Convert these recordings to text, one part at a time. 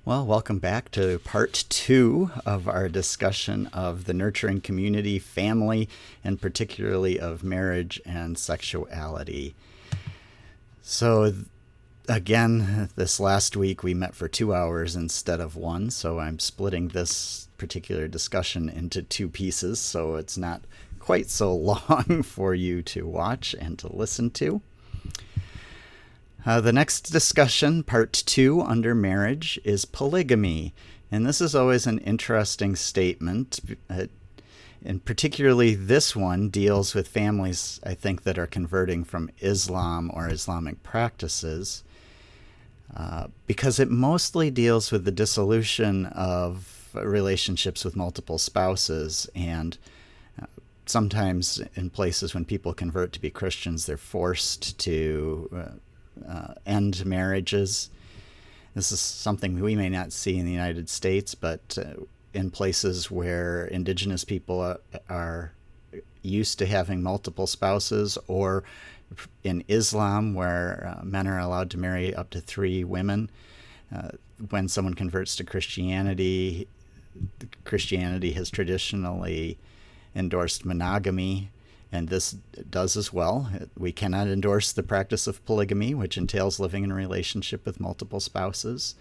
Well, welcome back to part two of our discussion of the nurturing community, family, and particularly of marriage and sexuality. So, again, this last week we met for 2 hours instead of one, so I'm splitting this particular discussion into two pieces so it's not quite so long for you to watch and to listen to. The next discussion, part two, under marriage, is polygamy. And this is always an interesting statement. And particularly this one deals with families, I think, that are converting from Islam or Islamic practices, because it mostly deals with the dissolution of relationships with multiple spouses. And sometimes in places when people convert to be Christians, they're forced to end marriages. This is something we may not see in the United States, but in places where indigenous people are used to having multiple spouses, or in Islam where men are allowed to marry up to 3 women. When someone converts to Christianity, Christianity has traditionally endorsed monogamy, and this does as well. We cannot endorse the practice of polygamy, which entails living in a relationship with multiple spouses.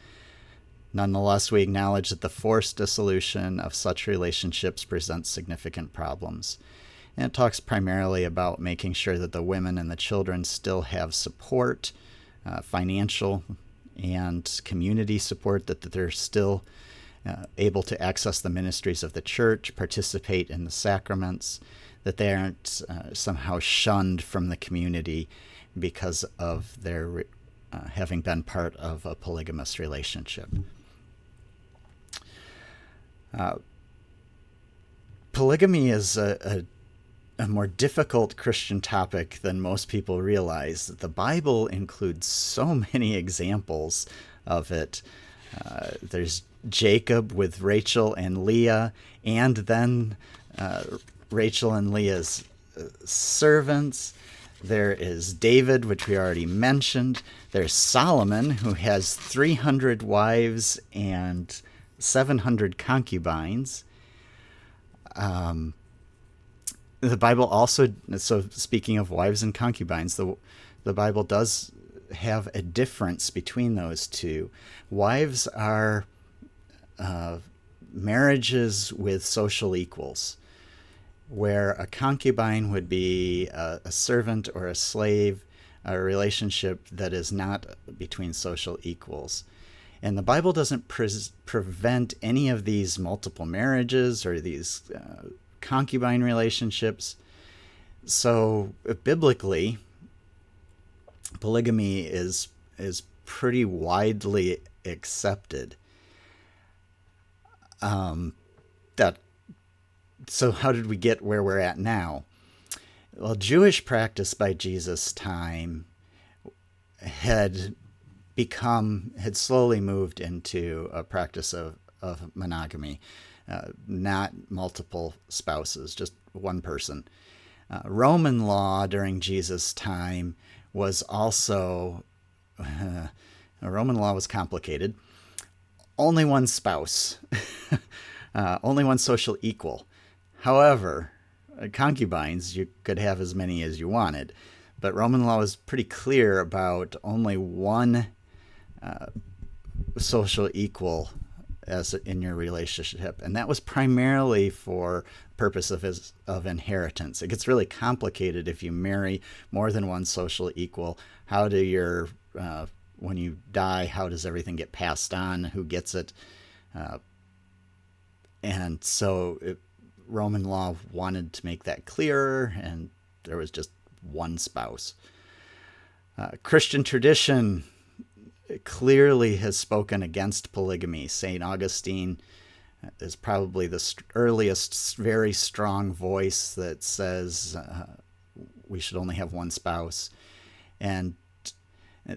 Nonetheless, we acknowledge that the forced dissolution of such relationships presents significant problems. And it talks primarily about making sure that the women and the children still have support, financial and community support, that they're still able to access the ministries of the church, participate in the sacraments, that they aren't somehow shunned from the community because of their having been part of a polygamous relationship. Polygamy is a more difficult Christian topic than most people realize. The Bible includes so many examples of it. There's Jacob with Rachel and Leah, and then Rachel and Leah's servants. There is David, which we already mentioned. There's Solomon, who has 300 wives and 700 concubines. The Bible also, so speaking of wives and concubines, the Bible does have a difference between those two. Wives are marriages with social equals, where a concubine would be a servant or a slave, a relationship that is not between social equals. And the Bible doesn't prevent any of these multiple marriages or these concubine relationships. So biblically, polygamy is pretty widely accepted. So how did we get where we're at now? Well, Jewish practice by Jesus' time had slowly moved into a practice of monogamy, not multiple spouses, just one person. Roman law during Jesus' time was also, Roman law was complicated. Only one spouse, only one social equal. However, concubines, you could have as many as you wanted, but Roman law was pretty clear about only one social equal as in your relationship, and that was primarily for purpose of inheritance. It gets really complicated if you marry more than one social equal. How do your when you die, how does everything get passed on? Who gets it? And so Roman law wanted to make that clearer, and there was just one spouse. Christian tradition clearly has spoken against polygamy. St. Augustine is probably the earliest very strong voice that says we should only have one spouse. And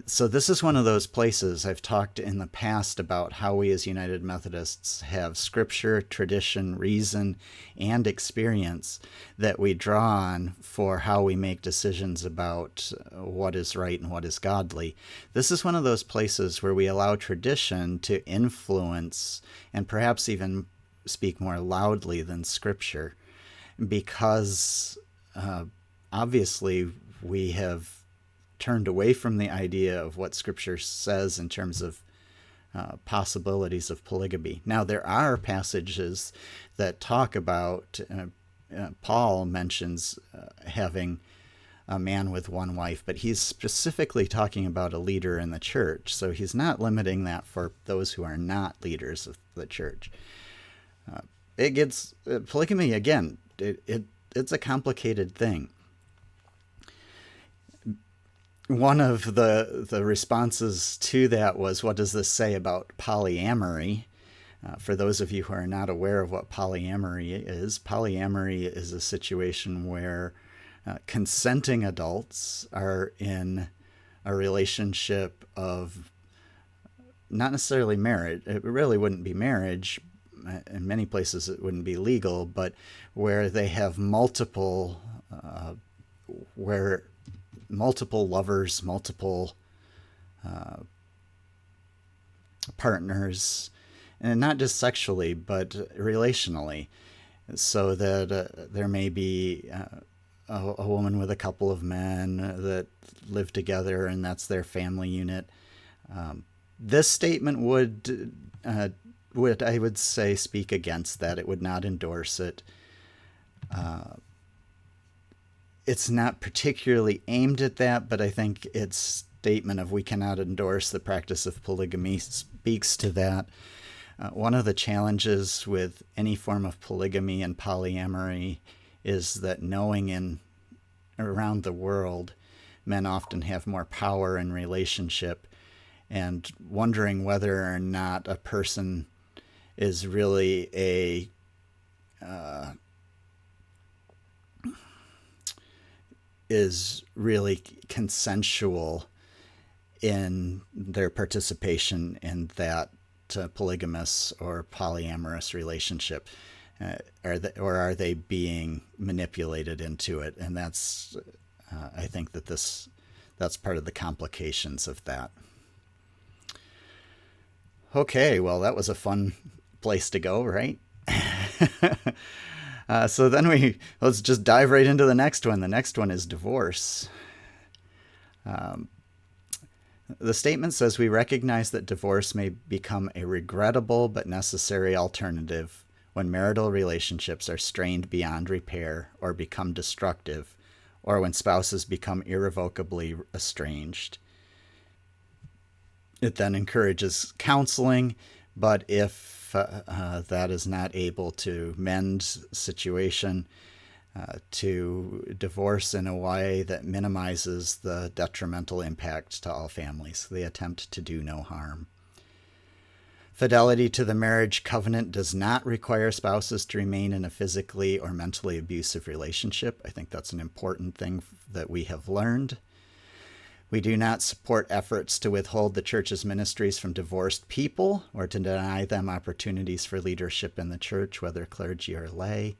So this is one of those places I've talked in the past about how we as United Methodists have scripture, tradition, reason, and experience that we draw on for how we make decisions about what is right and what is godly. This is one of those places where we allow tradition to influence and perhaps even speak more loudly than scripture, because obviously we have turned away from the idea of what Scripture says in terms of possibilities of polygamy. Now, there are passages that talk about, Paul mentions having a man with one wife, but he's specifically talking about a leader in the church. So he's not limiting that for those who are not leaders of the church. It gets polygamy again. It's a complicated thing. One of the responses to that was, what does this say about polyamory? For those of you who are not aware of what polyamory is a situation where consenting adults are in a relationship of not necessarily marriage. It really wouldn't be marriage. In many places it wouldn't be legal, but where they have multiple lovers, multiple partners, and not just sexually, but relationally, so that there may be a woman with a couple of men that live together, and that's their family unit. This statement would, I would say, speak against that. It would not endorse it. It's not particularly aimed at that, but I think its statement of we cannot endorse the practice of polygamy speaks to that. One of the challenges with any form of polygamy and polyamory is that knowing around the world, men often have more power in relationship, and wondering whether or not a person is really consensual in their participation in that polygamous or polyamorous relationship, or are they being manipulated into it? And that's I think that's part of the complications of that. Okay, well, that was a fun place to go, right? So then let's just dive right into the next one. The next one is divorce. The statement says, we recognize that divorce may become a regrettable but necessary alternative when marital relationships are strained beyond repair or become destructive, or when spouses become irrevocably estranged. It then encourages counseling, but if that is not able to mend situation, to divorce in a way that minimizes the detrimental impact to all families, the attempt to do no harm. Fidelity to the marriage covenant does not require spouses to remain in a physically or mentally abusive relationship. I think that's an important thing that we have learned. We do not support efforts to withhold the church's ministries from divorced people or to deny them opportunities for leadership in the church, whether clergy or lay.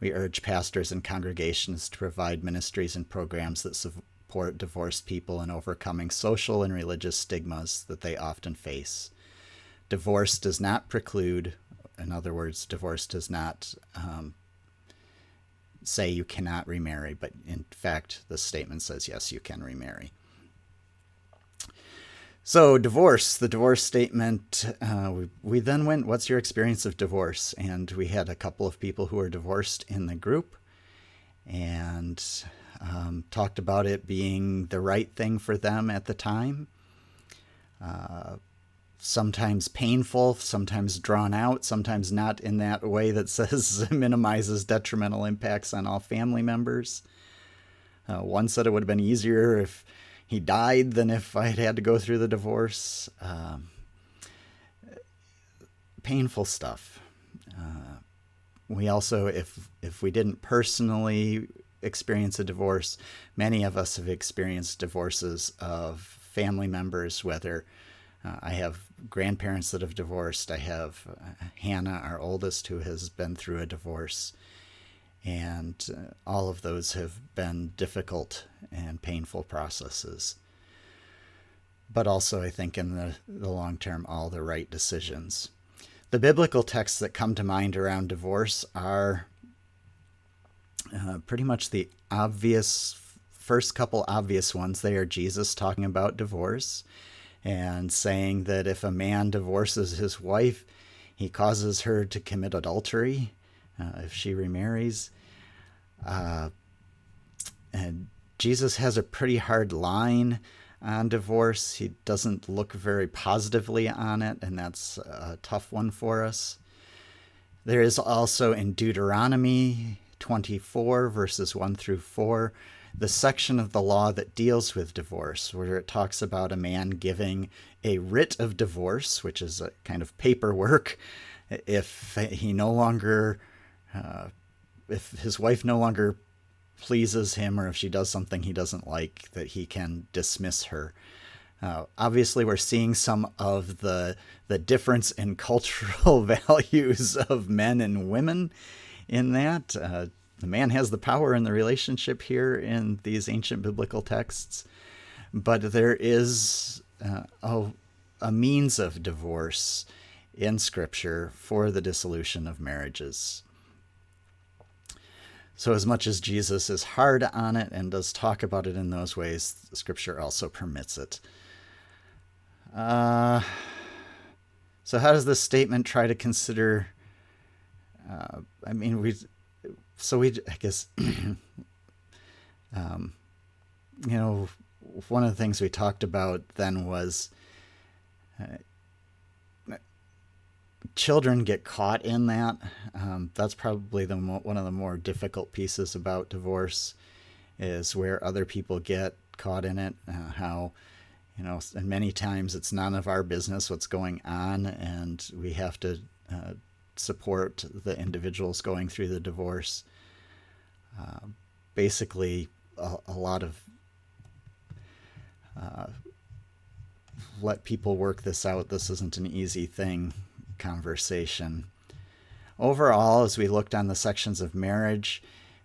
We urge pastors and congregations to provide ministries and programs that support divorced people in overcoming social and religious stigmas that they often face. Divorce does not preclude, in other words, divorce does not say you cannot remarry, but in fact, the statement says, yes, you can remarry. So divorce, the divorce statement, we then went, what's your experience of divorce? And we had a couple of people who were divorced in the group and talked about it being the right thing for them at the time. Sometimes painful, sometimes drawn out, sometimes not in that way that says minimizes detrimental impacts on all family members. One said it would have been easier if he died than if I had to go through the divorce. Painful stuff. We also, if we didn't personally experience a divorce, many of us have experienced divorces of family members, whether I have grandparents that have divorced. I have Hannah, our oldest, who has been through a divorce. And all of those have been difficult and painful processes. But also, I think, in the long term, all the right decisions. The biblical texts that come to mind around divorce are pretty much the first couple obvious ones. They are Jesus talking about divorce and saying that if a man divorces his wife, he causes her to commit adultery if she remarries. And Jesus has a pretty hard line on divorce. He doesn't look very positively on it, and that's a tough one for us. There is also in Deuteronomy 24, verses 1 through 4, the section of the law that deals with divorce, where it talks about a man giving a writ of divorce, which is a kind of paperwork, if his wife no longer pleases him, or if she does something he doesn't like, that he can dismiss her. Obviously, we're seeing some of the difference in cultural values of men and women in that. The man has the power in the relationship here in these ancient biblical texts, but there is a means of divorce in Scripture for the dissolution of marriages. So as much as Jesus is hard on it and does talk about it in those ways, Scripture also permits it. So how does this statement try to consider, I guess, one of the things we talked about then was children get caught in that. That's probably one of the more difficult pieces about divorce, is where other people get caught in it. And many times it's none of our business what's going on, and we have to support the individuals going through the divorce. Basically, a lot of let people work this out. This isn't an easy thing conversation. Overall, as we looked on the sections of marriage,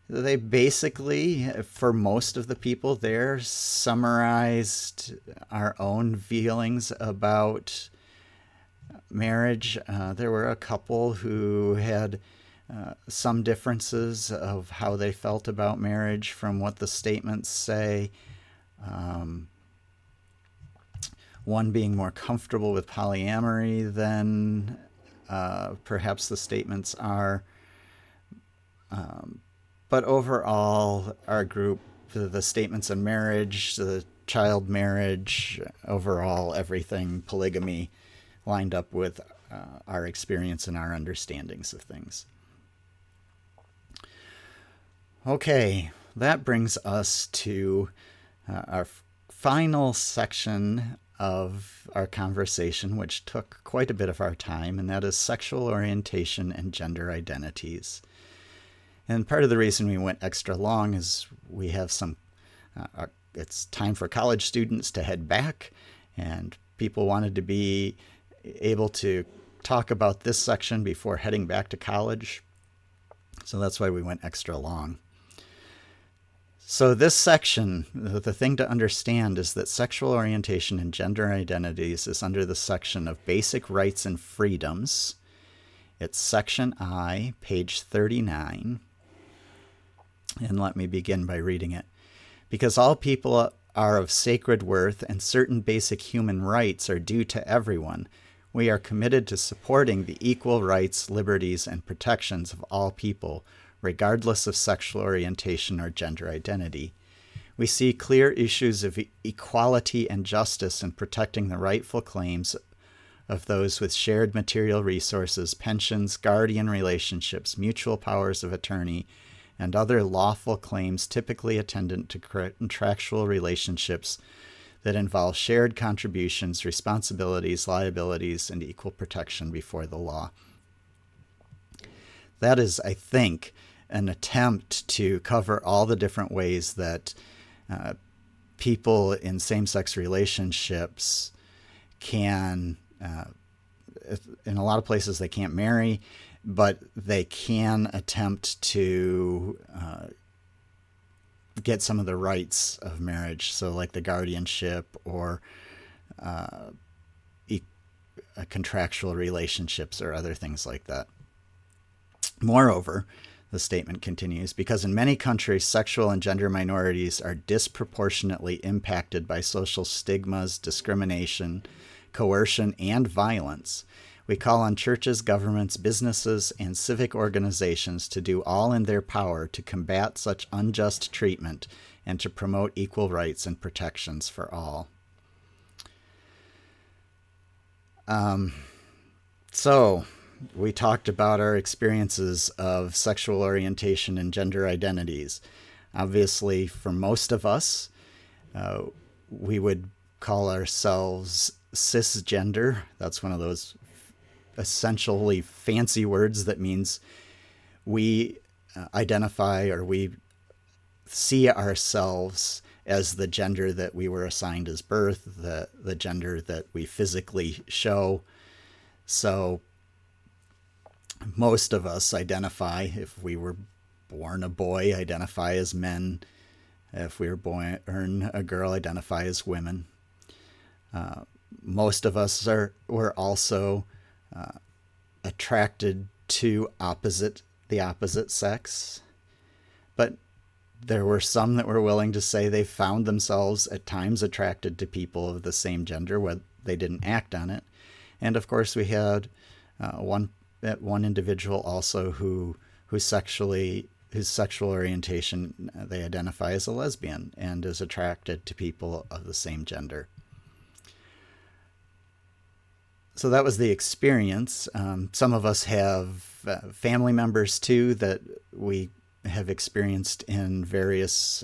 they basically, for most of the people there, summarized our own feelings about marriage. There were a couple who had some differences of how they felt about marriage from what the statements say. One being more comfortable with polyamory than perhaps the statements are. But overall, our group, the statements on marriage, the child marriage, overall everything, polygamy, lined up with our experience and our understandings of things. Okay, that brings us to our final section of our conversation, which took quite a bit of our time, and that is sexual orientation and gender identities. And part of the reason we went extra long is we have it's time for college students to head back, and people wanted to be able to talk about this section before heading back to college. So that's why we went extra long. So this section, the thing to understand is that sexual orientation and gender identities is under the section of Basic Rights and Freedoms. It's section I, page 39. And let me begin by reading it. Because all people are of sacred worth and certain basic human rights are due to everyone, we are committed to supporting the equal rights, liberties, and protections of all people, regardless of sexual orientation or gender identity. We see clear issues of equality and justice in protecting the rightful claims of those with shared material resources, pensions, guardian relationships, mutual powers of attorney, and other lawful claims typically attendant to contractual relationships that involve shared contributions, responsibilities, liabilities, and equal protection before the law. That is, I think, an attempt to cover all the different ways that people in same-sex relationships can, in a lot of places, they can't marry, but they can attempt to get some of the rights of marriage, so like the guardianship or contractual relationships or other things like that. Moreover, the statement continues, because in many countries, sexual and gender minorities are disproportionately impacted by social stigmas, discrimination, coercion, and violence. We call on churches, governments, businesses, and civic organizations to do all in their power to combat such unjust treatment and to promote equal rights and protections for all. So we talked about our experiences of sexual orientation and gender identities. Obviously, for most of us, we would call ourselves cisgender. That's one of those essentially fancy words that means we identify or we see ourselves as the gender that we were assigned as birth, the gender that we physically show. So most of us identify, if we were born a boy, identify as men. If we were born a girl, identify as women. Most of us were also attracted to the opposite sex. But there were some that were willing to say they found themselves at times attracted to people of the same gender, where they didn't act on it. And of course, we had one individual also whose sexual orientation, they identify as a lesbian and is attracted to people of the same gender. So that was the experience. Some of us have family members too that we have experienced in various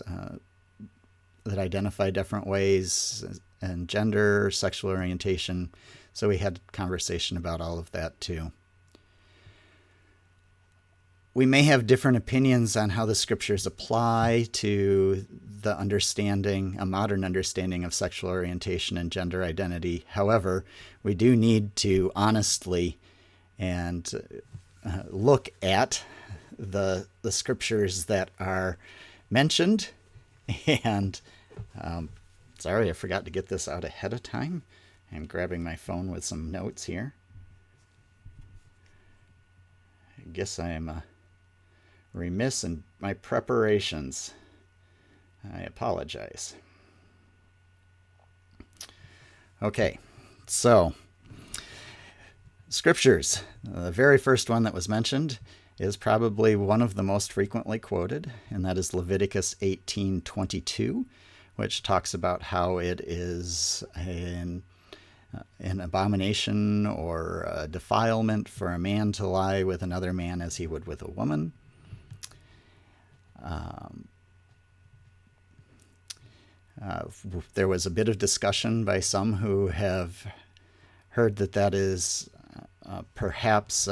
that identify different ways and gender, sexual orientation. So we had conversation about all of that too. We may have different opinions on how the scriptures apply to the understanding, a modern understanding of sexual orientation and gender identity. However, we do need to honestly and look at the scriptures that are mentioned. And sorry, I forgot to get this out ahead of time. I'm grabbing my phone with some notes here. I guess I am remiss in my preparations. I apologize. Okay, so scriptures. The very first one that was mentioned is probably one of the most frequently quoted, and that is Leviticus 18:22, which talks about how it is an abomination or a defilement for a man to lie with another man as he would with a woman. There was a bit of discussion by some who have heard that is perhaps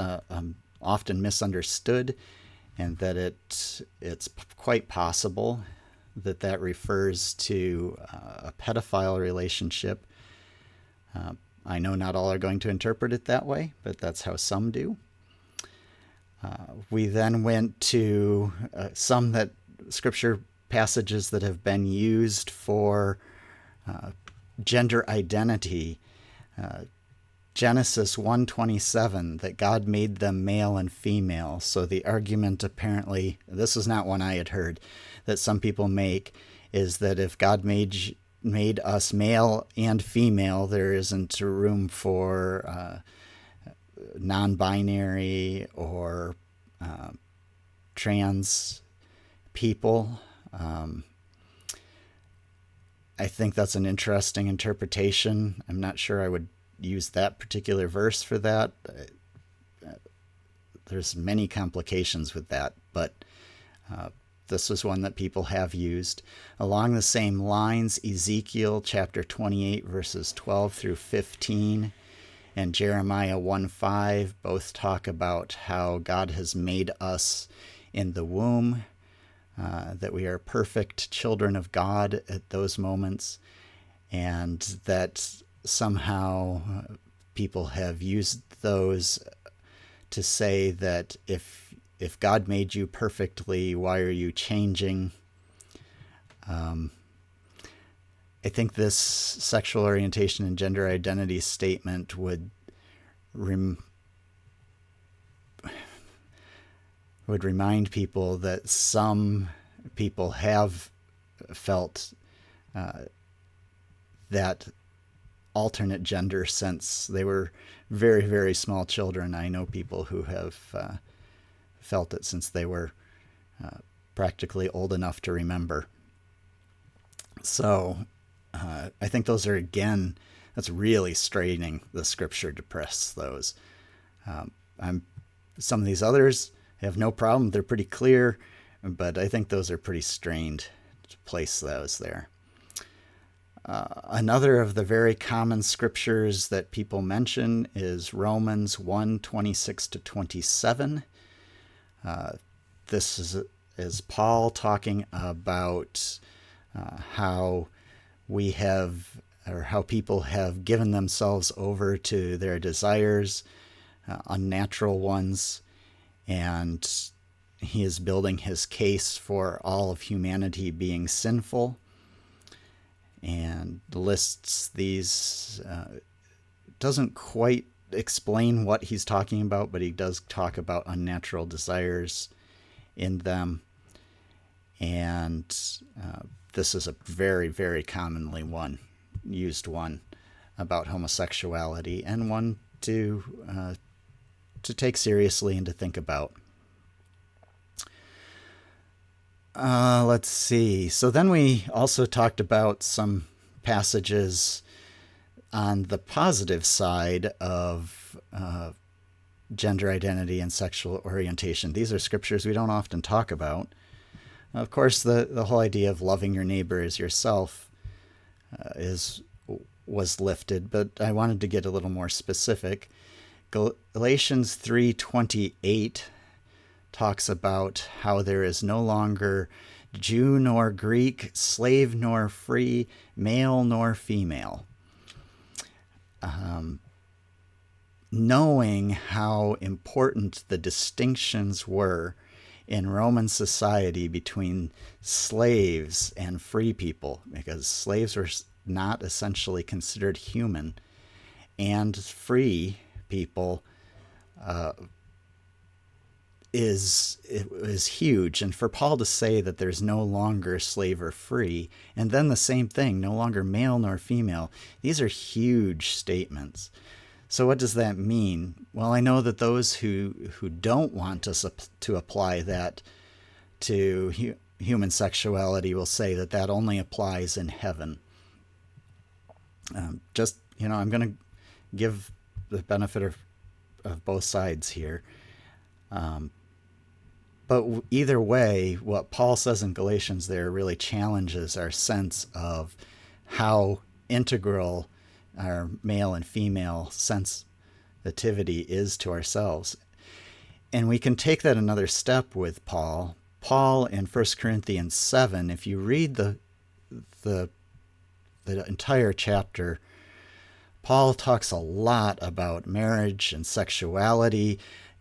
often misunderstood, and that it's quite possible that refers to a pedophile relationship. I know not all are going to interpret it that way, but that's how some do. We then went to some that scripture passages that have been used for gender identity. Genesis 1:27, that God made them male and female. So the argument, apparently, this is not one I had heard, that some people make, is that if God made us male and female, there isn't room for non-binary or trans people. I think that's an interesting interpretation. I'm not sure I would use that particular verse for that. There's many complications with that, but this is one that people have used. Along the same lines, Ezekiel chapter 28, verses 12 through 15, and Jeremiah 1:5 both talk about how God has made us in the womb that we are perfect children of God at those moments, and that somehow people have used those to say that if God made you perfectly, why are you changing? I think this sexual orientation and gender identity statement would remind people that some people have felt that alternate gender since they were very, very small children. I know people who have felt it since they were practically old enough to remember. So I think those are, again, that's really straining the scripture to press those. Some of these others have no problem. They're pretty clear, but I think those are pretty strained to place those there. Another of the very common scriptures that people mention is Romans 1:26-27. This is Paul talking about how we have, or how people have given themselves over to their desires, unnatural ones, and he is building his case for all of humanity being sinful, and lists these, doesn't quite explain what he's talking about, but he does talk about unnatural desires in them. And this is a very, very commonly used one about homosexuality, and one to take seriously and to think about. Let's see. So then we also talked about some passages on the positive side of gender identity and sexual orientation. These are scriptures we don't often talk about. Of course, the whole idea of loving your neighbor as yourself was lifted, but I wanted to get a little more specific. Galatians 3:28 talks about how there is no longer Jew nor Greek, slave nor free, male nor female. Knowing how important the distinctions were in Roman society between slaves and free people, because slaves were not essentially considered human, and free people is huge. And for Paul to say that there's no longer slave or free, and then the same thing, no longer male nor female, these are huge statements. So what does that mean? Well, I know that those who don't want us to apply that to human sexuality will say that that only applies in heaven. I'm going to give the benefit of both sides here. But either way, what Paul says in Galatians there really challenges our sense of how integral our male and female sensitivity is to ourselves. And we can take that another step with Paul. Paul in 1 Corinthians 7, if you read the entire chapter, Paul talks a lot about marriage and sexuality,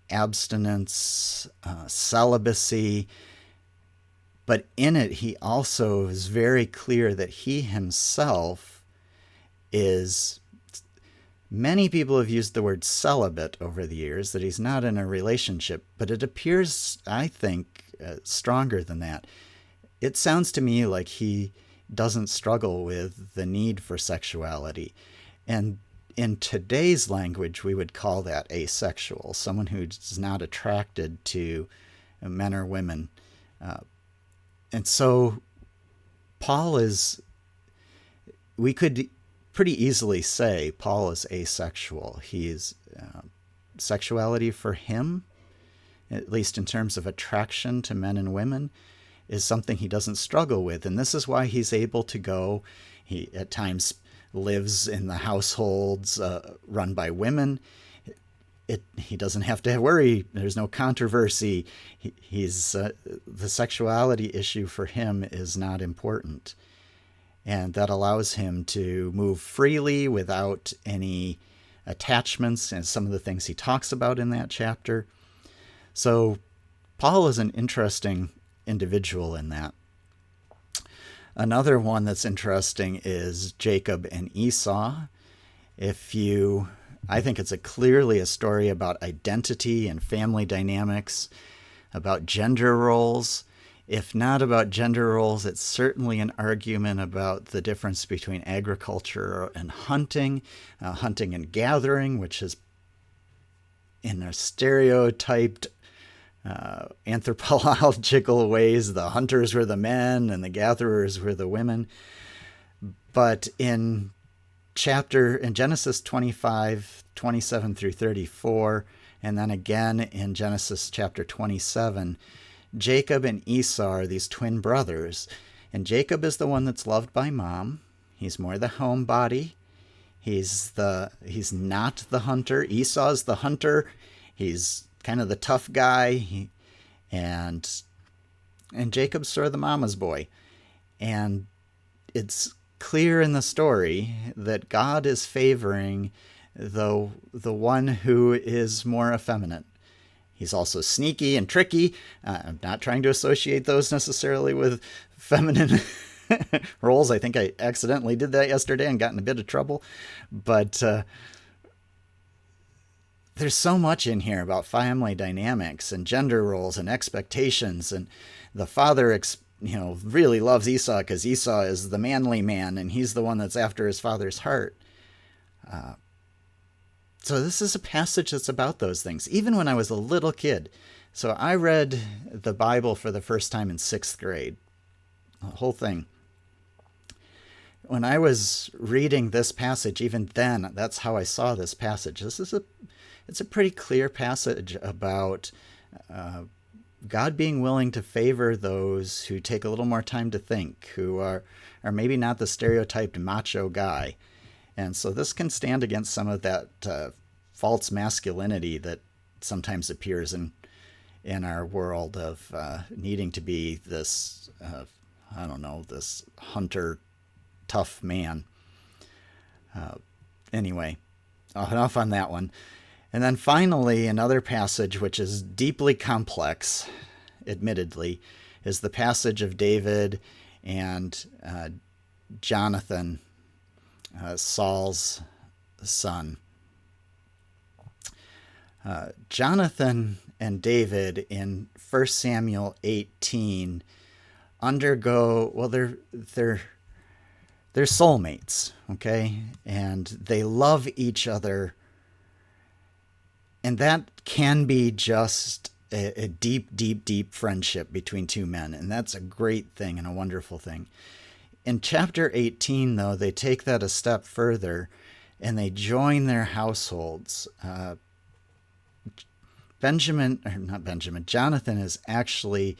abstinence, celibacy, but in it he also is very clear that he himself is, many people have used the word celibate over the years, that he's not in a relationship, but it appears, I think, stronger than that. It sounds to me like he doesn't struggle with the need for sexuality. And in today's language, we would call that asexual, someone who's not attracted to men or women. And so Paul we could pretty easily say Paul is asexual. He's sexuality for him, at least in terms of attraction to men and women, is something he doesn't struggle with. And this is why he's able to go. He at times lives in the households run by women. he doesn't have to worry. There's no controversy. He's the sexuality issue for him is not important. And that allows him to move freely without any attachments, and some of the things he talks about in that chapter. So Paul is an interesting individual in that. Another one that's interesting is Jacob and Esau. I think it's clearly a story about identity and family dynamics, about gender roles. If not about gender roles, it's certainly an argument about the difference between agriculture and hunting, hunting and gathering, which is in a stereotyped anthropological ways. The hunters were the men and the gatherers were the women. But in Genesis 25, 27 through 34, and then again in Genesis chapter 27, Jacob and Esau are these twin brothers. And Jacob is the one that's loved by mom. He's more the homebody. He's not the hunter. Esau's the hunter. He's kind of the tough guy. And Jacob's sort of the mama's boy. And it's clear in the story that God is favoring the one who is more effeminate. He's also sneaky and tricky. I'm not trying to associate those necessarily with feminine roles. I think I accidentally did that yesterday and got in a bit of trouble. But there's so much in here about family dynamics and gender roles and expectations. And the father really loves Esau because Esau is the manly man and he's the one that's after his father's heart. So this is a passage that's about those things, even when I was a little kid. So I read the Bible for the first time in 6th grade, the whole thing. When I was reading this passage, even then, that's how I saw this passage. It's a pretty clear passage about God being willing to favor those who take a little more time to think, who are maybe not the stereotyped macho guy. And so this can stand against some of that false masculinity that sometimes appears in our world of needing to be this, this hunter, tough man. Anyway, enough on that one. And then finally, another passage which is deeply complex, admittedly, is the passage of David and Jonathan, Saul's son. Jonathan and David in 1 Samuel 18 they're soulmates, okay? And they love each other. And that can be just a deep, deep, deep friendship between two men. And that's a great thing and a wonderful thing. In chapter 18, though, they take that a step further and they join their households. Jonathan is actually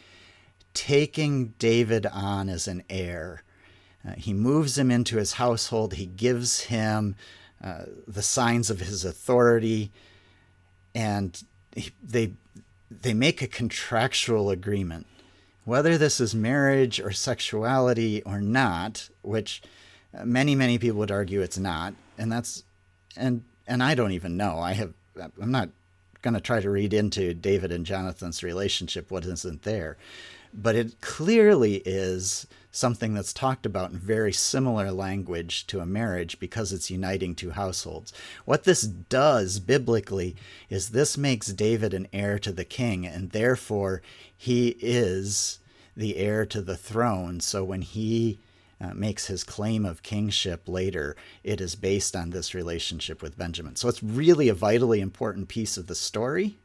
taking David on as an heir. He moves him into his household. He gives him the signs of his authority, and they make a contractual agreement. Whether this is marriage or sexuality or not, which many, many people would argue it's not, and I don't even know. I'm not going to try to read into David and Jonathan's relationship what isn't there. But it clearly is something that's talked about in very similar language to a marriage because it's uniting two households. What this does biblically is this makes David an heir to the king, and therefore he is the heir to the throne. So when he makes his claim of kingship later, it is based on this relationship with Benjamin. So it's really a vitally important piece of the story.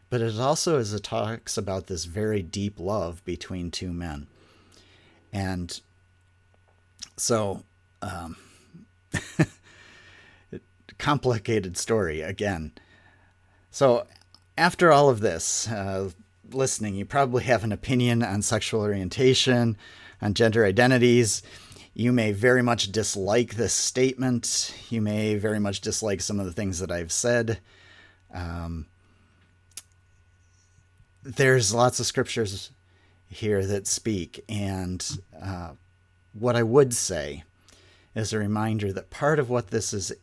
But it also talks about this very deep love between two men. And so, complicated story again. So after all of this, listening, you probably have an opinion on sexual orientation, on gender identities. You may very much dislike this statement. You may very much dislike some of the things that I've said. There's lots of scriptures here that speak, and what I would say is a reminder that part of what this is,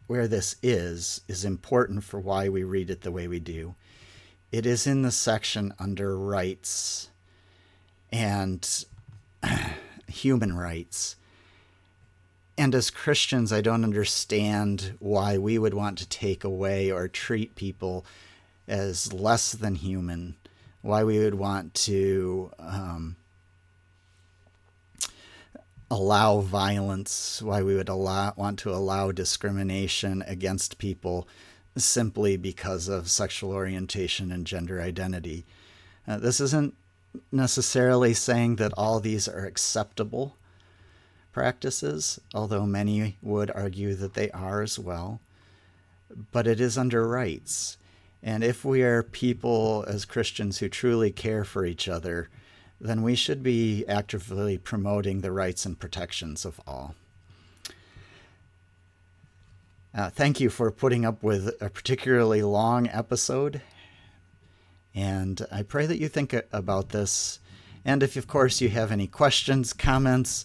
where this is important for why we read it the way we do. It is in the section under rights and human rights. And as Christians, I don't understand why we would want to take away or treat people as less than human, why we would want to allow violence, why we would want to allow discrimination against people simply because of sexual orientation and gender identity. This isn't necessarily saying that all these are acceptable practices, although many would argue that they are as well, but it is under rights. And if we are people as Christians who truly care for each other, then we should be actively promoting the rights and protections of all. Thank you for putting up with a particularly long episode, and I pray that you think about this. And if, of course, you have any questions, comments,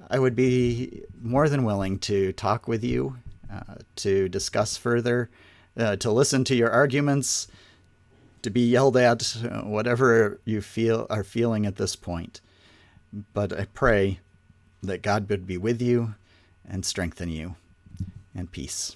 I would be more than willing to talk with you, to discuss further, to listen to your arguments, to be yelled at, whatever you are feeling at this point. But I pray that God would be with you and strengthen you. And peace.